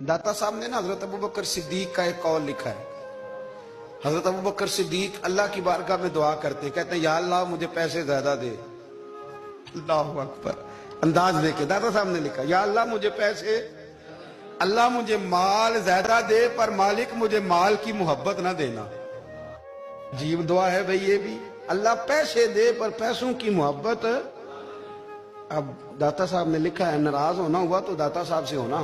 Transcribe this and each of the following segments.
दाता साहब ने ना हजरत अबू बकर सिद्दीक का एक कौल लिखा है। हजरत अबू बकर सिद्दीक अल्लाह की बारगाह में दुआ करते, कहते हैं या अल्लाह मुझे पैसे ज्यादा दे। अल्लाहु अकबर, अंदाज देके दाता साहब ने लिखा, या अल्लाह मुझे पैसे, अल्लाह मुझे माल ज्यादा दे, पर मालिक मुझे माल की मोहब्बत ना देना। अजीब दुआ है भाई ये भी, अल्लाह पैसे दे पर पैसों की मोहब्बत। अब दाता साहब ने लिखा है, नाराज होना हुआ तो दाता साहब से होना।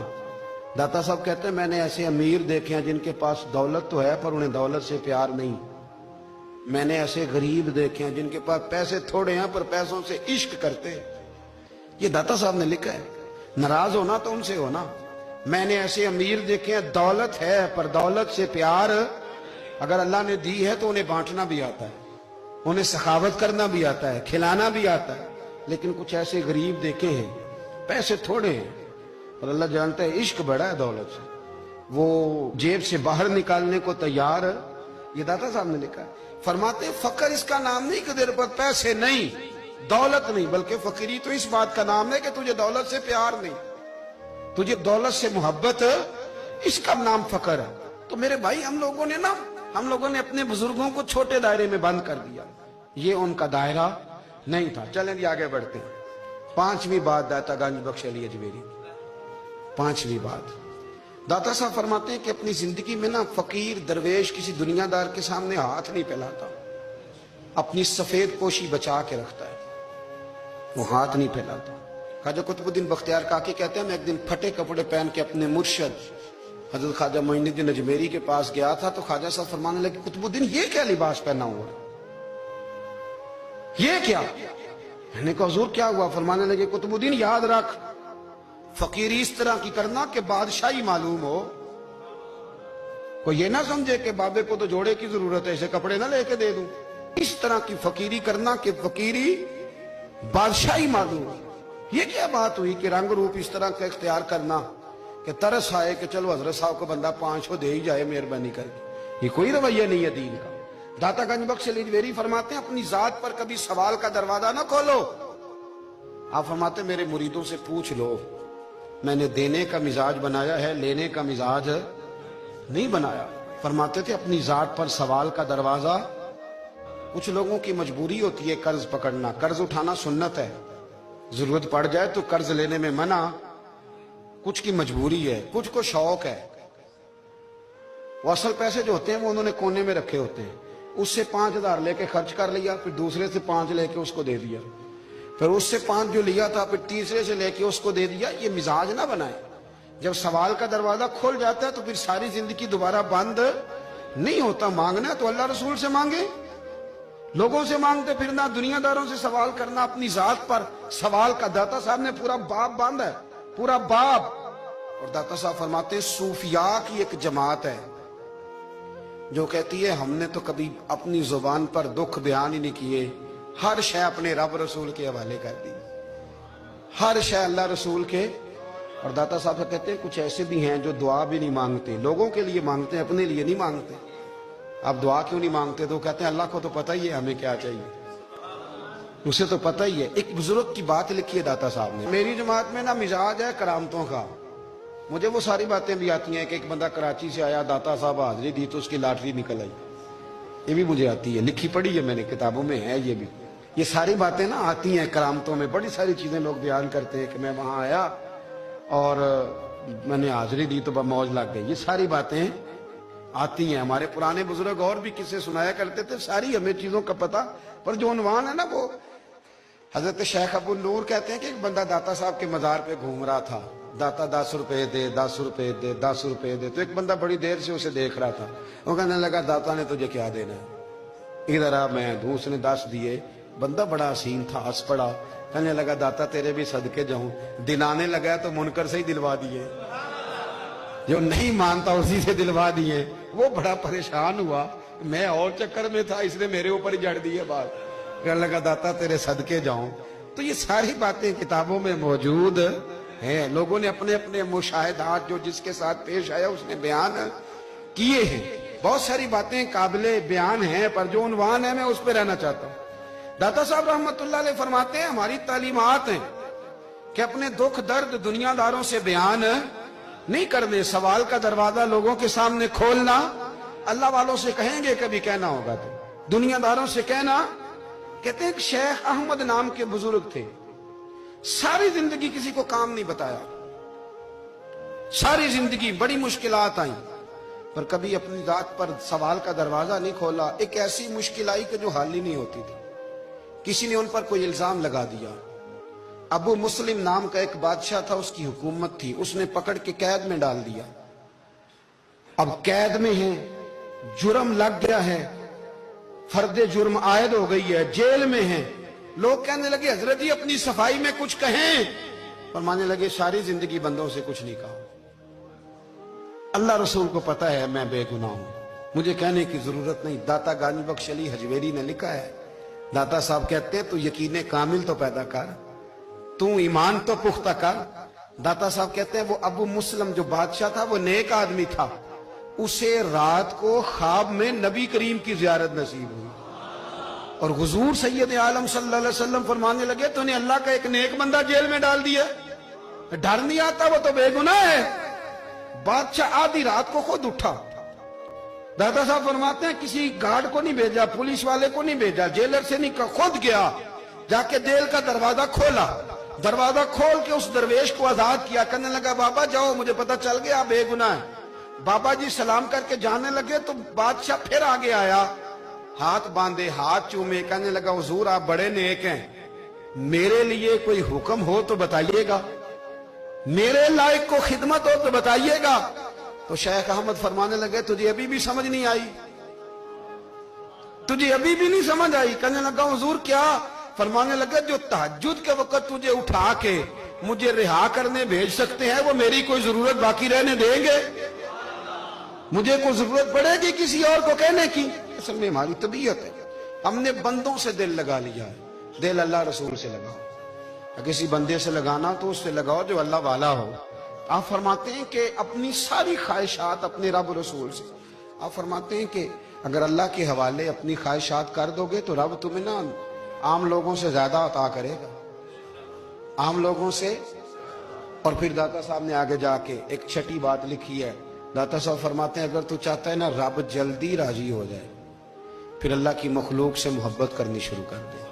दाता साहब कहते हैं मैंने ऐसे अमीर देखे हैं जिनके पास दौलत तो है पर उन्हें दौलत से प्यार नहीं। मैंने ऐसे गरीब देखे हैं जिनके पास पैसे थोड़े हैं पर पैसों से इश्क करते। ये दाता साहब ने लिखा है, नाराज होना तो उनसे होना। मैंने ऐसे अमीर देखे हैं दौलत है पर दौलत से प्यार, अगर अल्लाह ने दी है तो उन्हें बांटना भी आता है, उन्हें सखावत करना भी आता है, खिलाना भी आता है। लेकिन कुछ ऐसे गरीब देखे हैं पैसे थोड़े हैं और अल्लाह जानता है इश्क बड़ा है दौलत से, वो जेब से बाहर निकालने को तैयार। ये दाता साहब ने लिखा है। फरमाते फकर इसका नाम नहीं कि तेरे पास पैसे नहीं, दौलत नहीं, बल्कि फकीरी तो इस बात का नाम है कि तुझे दौलत से प्यार नहीं, तुझे दौलत से मोहब्बत, इसका नाम फकर है। तो मेरे भाई हम लोगों ने अपने बुजुर्गों को छोटे दायरे में बंद कर दिया, ये उनका दायरा नहीं था। चलें जी आगे बढ़ते हैं। पांचवी बात दाता गंज बख्श अली अजमेरी, पांचवी बात दाता साहब फरमाते हैं कि अपनी जिंदगी में ना फकीर दरवेश किसी दुनियादार के सामने हाथ नहीं फैलाता, अपनी सफेद पोशी बचा के रखता है, वो हाथ नहीं फैलाता। ख्वाजा कुतुबुद्दीन बख्तियार काकी कहते हैं मैं एक दिन फटे कपड़े पहन के अपने मुर्शद हजरत ख्वाजा मोइनुद्दीन अजमेरी के पास गया था, तो ख्वाजा साहब फरमाने लगे कुतुबुद्दीन ये क्या लिबास पहना हुआ, ये क्या? मैंने कहा हुजूर क्या हुआ? फरमाने लगे कुतुबुद्दीन याद रख, फकीरी इस तरह की करना कि बादशाही मालूम हो, कोई ये ना समझे कि बाबे को तो जोड़े की जरूरत है, इसे कपड़े ना लेके दे दूं। इस तरह की फकीरी करना कि फकीरी बादशाही मालूम हो। ये क्या बात हुई कि रंग रूप इस तरह का इख्तियार करना कि तरस आए कि चलो हजरत साहब को बंदा 500 दे ही जाए मेहरबानी करके, ये कोई रवैया नहीं है दीन का। दाता गंज बख्श अली अजमेरी फरमाते हैं अपनी जात पर कभी सवाल का दरवाजा ना खोलो। आप फरमाते मेरे मुरीदों से पूछ लो, मैंने देने का मिजाज बनाया है, लेने का मिजाज नहीं बनाया। फरमाते थे अपनी जात पर सवाल का दरवाजा। कुछ लोगों की मजबूरी होती है कर्ज पकड़ना, कर्ज उठाना सुन्नत है, जरूरत पड़ जाए तो कर्ज लेने में मना। कुछ की मजबूरी है, कुछ को शौक है, वो असल पैसे जो होते हैं वो उन्होंने कोने में रखे होते हैं, उससे 5000 लेके खर्च कर लिया, फिर दूसरे से 5 लेके उसको दे दिया, फिर उससे 5 जो लिया था फिर तीसरे से लेके उसको दे दिया। ये मिजाज ना बनाए। जब सवाल का दरवाजा खुल जाता है तो फिर सारी जिंदगी दोबारा बंद नहीं होता। मांगना तो अल्लाह रसूल से मांगे, लोगों से मांगते फिरना, दुनियादारों से सवाल करना, अपनी जात पर सवाल का। दाता साहब ने पूरा बाब बांधा है, पूरा बाब। और दाता साहब फरमाते सूफिया की एक जमात है जो कहती है हमने तो कभी अपनी जुबान पर दुख बयान ही नहीं किए, हर शय अपने रब रसूल के हवाले कर दी, हर शय अल्लाह रसूल के। और दाता साहब कहते हैं कुछ ऐसे भी हैं जो दुआ भी नहीं मांगते, लोगों के लिए मांगते हैं, अपने लिए नहीं मांगते। आप दुआ क्यों नहीं मांगते? तो कहते हैं अल्लाह को तो पता ही है हमें क्या चाहिए, उसे तो पता ही है। एक बुजुर्ग की बात लिखी है दाता साहब ने, मेरी जमात में ना मिजाज है करामतों का, मुझे वो सारी बातें भी आती हैं कि एक बंदा कराची से आया, दाता साहब हाजिरी दी तो उसकी लॉटरी निकल आई, ये भी मुझे आती है, लिखी पढ़ी है मैंने, किताबों में है ये भी। ये सारी बातें ना आती हैं करामतों में, बड़ी सारी चीजें लोग बयान करते हैं कि मैं वहां आया और मैंने हाजिरी दी तो मौज लग गई। ये सारी बातें आती हैं। हमारे पुराने बुजुर्ग और भी किस्से सुनाया करते थे, सारी हमें चीजों का पता, पर जो उन्वान है ना वो हजरत शेख अबू नूर कहते हैं कि एक बंदा दाता साहब के मजार पे घूम रहा था, दाता 10 रुपए दे, 10 रुपए दे, 10 रुपए दे। तो एक बंदा बड़ी देर से उसे देख रहा था, वो कहने लगा दाता ने तुझे क्या देना है, इधर आ मैं दूँ। उसने 10 दिए। बंदा बड़ा हसीन था, हंस पड़ा, कहने लगा दाता तेरे भी सदके जाऊं। दिलाने लगा तो मुनकर से ही दिलवा दिए, जो नहीं मानता उसी से दिलवा दिए। वो बड़ा परेशान हुआ, मैं और चक्कर में था, इसने मेरे ऊपर ही जड़ दिए बात। कहने लगा दाता तेरे सदके जाऊं। तो ये सारी बातें किताबों में मौजूद हैं, लोगों ने अपने अपने मुशाहिदात जो जिसके साथ पेश आया उसने बयान किए हैं। बहुत सारी बातें काबिले बयान हैं, पर जो उन्वान है मैं उस पर रहना चाहता हूं। दाता साहब रहमतुल्लाह अलैह फरमाते हैं हमारी तालीमात हैं कि अपने दुख दर्द दुनियादारों से बयान نہیں کرنے، سوال کا دروازہ لوگوں کے سامنے کھولنا اللہ والوں سے کہیں گے کبھی کہنا ہوگا تو دنیا داروں سے کہنا. کہتے ہیں کہ شیخ احمد نام کے بزرگ تھے، ساری زندگی کسی کو کام نہیں بتایا، ساری زندگی بڑی مشکلات آئیں پر کبھی اپنی ذات پر سوال کا دروازہ نہیں کھولا. ایک ایسی مشکل آئی کہ جو حل ہی نہیں ہوتی تھی، کسی نے ان پر کوئی الزام لگا دیا. ابو مسلم نام کا ایک بادشاہ تھا، اس کی حکومت تھی، اس نے پکڑ کے قید میں ڈال دیا. اب قید میں ہیں، جرم لگ گیا ہے، فرد جرم عائد ہو گئی ہے، جیل میں ہیں. لوگ کہنے لگے حضرت جی اپنی صفائی میں کچھ کہیں. فرمانے لگے ساری زندگی بندوں سے کچھ نہیں کہا، اللہ رسول کو پتا ہے میں بے گناہ ہوں، مجھے کہنے کی ضرورت نہیں. داتا گانی بخش علی حجویری نے لکھا ہے، داتا صاحب کہتے ہیں تو یقین کامل تو پیدا کر، تو ایمان تو پختہ کر. داتا صاحب کہتے ہیں وہ ابو مسلم جو بادشاہ تھا وہ نیک آدمی تھا، اسے رات کو خواب میں نبی کریم کی زیارت نصیب ہوئی اور حضور سید عالم صلی اللہ علیہ وسلم فرمانے لگے تو نے اللہ کا ایک نیک بندہ جیل میں ڈال دیا، ڈر نہیں آتا، وہ تو بے گناہ ہے. بادشاہ آدھی رات کو خود اٹھا. دادا صاحب فرماتے ہیں کسی گارڈ کو نہیں بھیجا، پولیس والے کو نہیں بھیجا، جیلر سے نہیں کہا، خود گیا، جا کے جیل کا دروازہ کھولا، دروازہ کھول کے اس درویش کو آزاد کیا. کہنے لگا بابا جاؤ، مجھے پتا چل گیا بے گناہ ہے. بابا جی سلام کر کے جانے لگے تو بادشاہ پھر آگے آیا، ہاتھ باندھے، ہاتھ چومے، کہنے لگا حضور آپ بڑے نیک ہیں، میرے لیے کوئی حکم ہو تو بتائیے گا، میرے لائق کو خدمت ہو تو بتائیے گا. تو شیخ احمد فرمانے لگے تجھے ابھی بھی سمجھ نہیں آئی، تجھے ابھی بھی نہیں سمجھ آئی. کہنے لگا حضور کیا؟ فرمانے لگے جو تہجد کے وقت تجھے اٹھا کے مجھے رہا کرنے بھیج سکتے ہیں وہ میری کوئی ضرورت باقی رہنے دیں گے؟ مجھے کوئی ضرورت پڑے گی کسی اور کو کہنے کی؟ اصل میں ہماری طبیعت ہے، ہم نے بندوں سے دل لگا لیا ہے. دل اللہ رسول سے لگاؤ، کسی بندے سے لگانا تو اس سے لگاؤ جو اللہ والا ہو. آپ فرماتے ہیں کہ اپنی ساری خواہشات اپنے رب رسول سے، آپ فرماتے ہیں کہ اگر اللہ کے حوالے اپنی خواہشات کر دو گے تو رب تمہیں نا عام لوگوں سے زیادہ عطا کرے گا، عام لوگوں سے. اور پھر داتا صاحب نے آگے جا کے ایک چھٹی بات لکھی ہے. داتا صاحب فرماتے ہیں اگر تو چاہتا ہے نا رب جلدی راضی ہو جائے، پھر اللہ کی مخلوق سے محبت کرنی شروع کر دے.